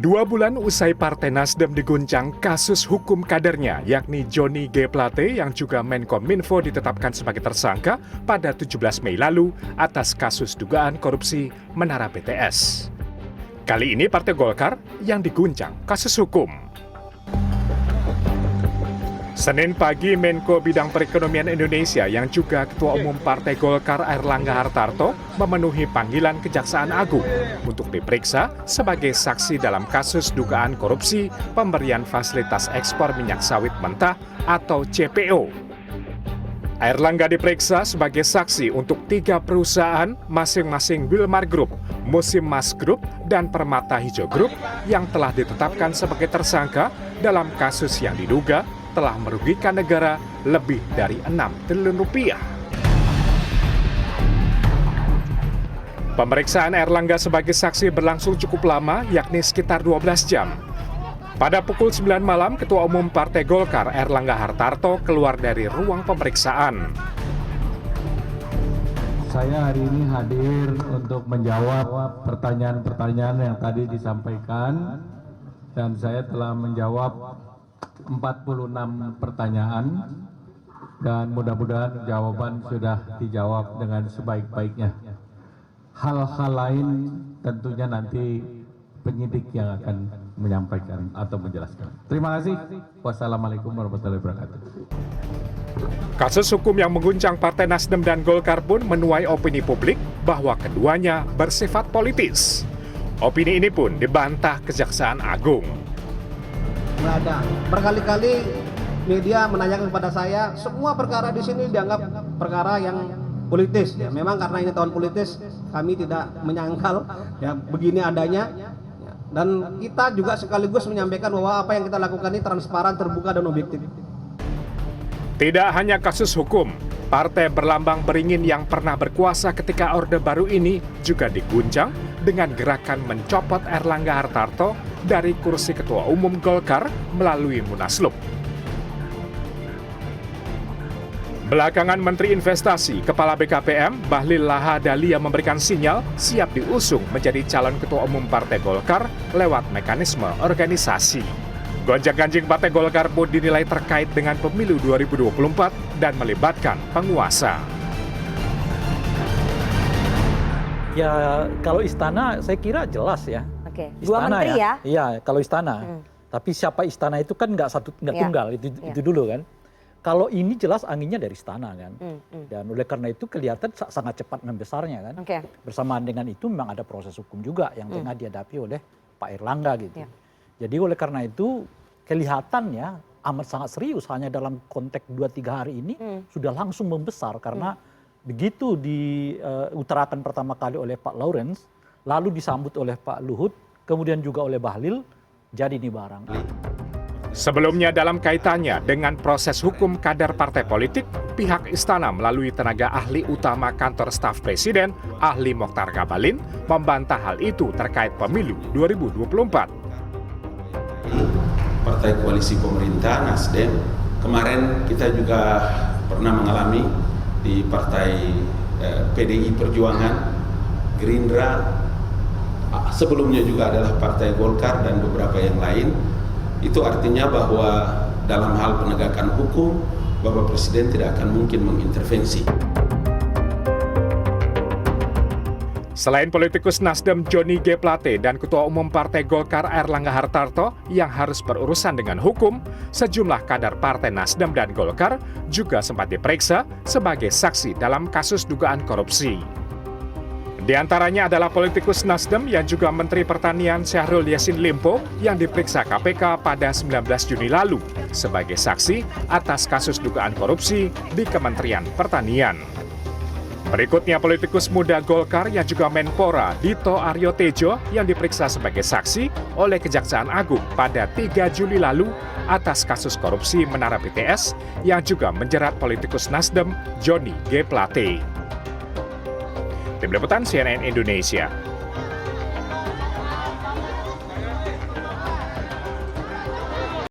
2 bulan usai Partai Nasdem diguncang kasus hukum kadernya, yakni Johnny G. Plate yang juga Menkominfo ditetapkan sebagai tersangka pada 17 Mei lalu atas kasus dugaan korupsi Menara BTS. Kali ini Partai Golkar yang diguncang kasus hukum. Senin pagi, Menko Bidang Perekonomian Indonesia yang juga Ketua Umum Partai Golkar Airlangga Hartarto memenuhi panggilan Kejaksaan Agung untuk diperiksa sebagai saksi dalam kasus dugaan korupsi pemberian fasilitas ekspor minyak sawit mentah atau CPO. Airlangga diperiksa sebagai saksi untuk 3 perusahaan masing-masing Wilmar Group, Musim Mas Group, dan Permata Hijau Group yang telah ditetapkan sebagai tersangka dalam kasus yang diduga telah merugikan negara lebih dari 6 triliun rupiah. Pemeriksaan Airlangga sebagai saksi berlangsung cukup lama, yakni sekitar 12 jam. Pada pukul 9 malam, Ketua Umum Partai Golkar Airlangga Hartarto keluar dari ruang pemeriksaan. Saya hari ini hadir untuk menjawab pertanyaan-pertanyaan yang tadi disampaikan, dan saya telah menjawab 46 pertanyaan, dan mudah-mudahan jawaban sudah dijawab dengan sebaik-baiknya. Hal-hal lain tentunya nanti penyidik yang akan menyampaikan atau menjelaskan. Terima kasih. Wassalamualaikum warahmatullahi wabarakatuh. Kasus hukum yang mengguncang Partai Nasdem dan Golkar pun menuai opini publik bahwa keduanya bersifat politis. Opini ini pun dibantah Kejaksaan Agung. Berada. Berkali-kali media menanyakan kepada saya, semua perkara di sini dianggap perkara yang politis. Ya, memang karena ini tahun politis, kami tidak menyangkal ya begini adanya. Ya, dan kita juga sekaligus menyampaikan bahwa apa yang kita lakukan ini transparan, terbuka, dan objektif. Tidak hanya kasus hukum, partai berlambang beringin yang pernah berkuasa ketika Orde Baru ini juga diguncang dengan gerakan mencopot Airlangga Hartarto dari kursi Ketua Umum Golkar melalui Munaslup. Belakangan Menteri Investasi, Kepala BKPM, Bahlil Lahadalia memberikan sinyal siap diusung menjadi calon Ketua Umum Partai Golkar lewat mekanisme organisasi. Gonjang-ganjing Partai Golkar pun dinilai terkait dengan pemilu 2024 dan melibatkan penguasa. Ya, kalau istana saya kira jelas ya. Oke. Istana 2 menteri ya? Iya, kalau istana. Tapi siapa istana itu kan nggak tunggal, itu dulu kan. Kalau ini jelas anginnya dari istana kan. Dan oleh karena itu kelihatan sangat cepat membesarnya kan. Bersamaan dengan itu memang ada proses hukum juga yang tengah dihadapi oleh Pak Airlangga gitu. Jadi oleh karena itu kelihatan ya amat sangat serius, hanya dalam konteks 2-3 hari ini sudah langsung membesar karena begitu diutarakan pertama kali oleh Pak Lawrence, lalu disambut oleh Pak Luhut, kemudian juga oleh Bahlil, jadi ini barang. Sebelumnya dalam kaitannya dengan proses hukum kader partai politik, pihak istana melalui tenaga ahli utama kantor staf presiden, ahli Mokhtar Ngabalin, membantah hal itu terkait pemilu 2024. Partai koalisi pemerintah Nasdem, kemarin kita juga pernah mengalami di partai PDI Perjuangan, Gerindra, sebelumnya juga adalah partai Golkar dan beberapa yang lain. Itu artinya bahwa dalam hal penegakan hukum, Bapak Presiden tidak akan mungkin mengintervensi. Selain politikus Nasdem Johnny G. Plate dan Ketua Umum Partai Golkar Airlangga Hartarto yang harus berurusan dengan hukum, sejumlah kader Partai Nasdem dan Golkar juga sempat diperiksa sebagai saksi dalam kasus dugaan korupsi. Di antaranya adalah politikus Nasdem yang juga Menteri Pertanian Syahrul Yassin Limpo yang diperiksa KPK pada 19 Juni lalu sebagai saksi atas kasus dugaan korupsi di Kementerian Pertanian. Berikutnya politikus muda Golkar yang juga Menpora Dito Aryo Tejo yang diperiksa sebagai saksi oleh Kejaksaan Agung pada 3 Juli lalu atas kasus korupsi Menara BTS yang juga menjerat politikus Nasdem Johnny G. Plate. Tim Liputan CNN Indonesia.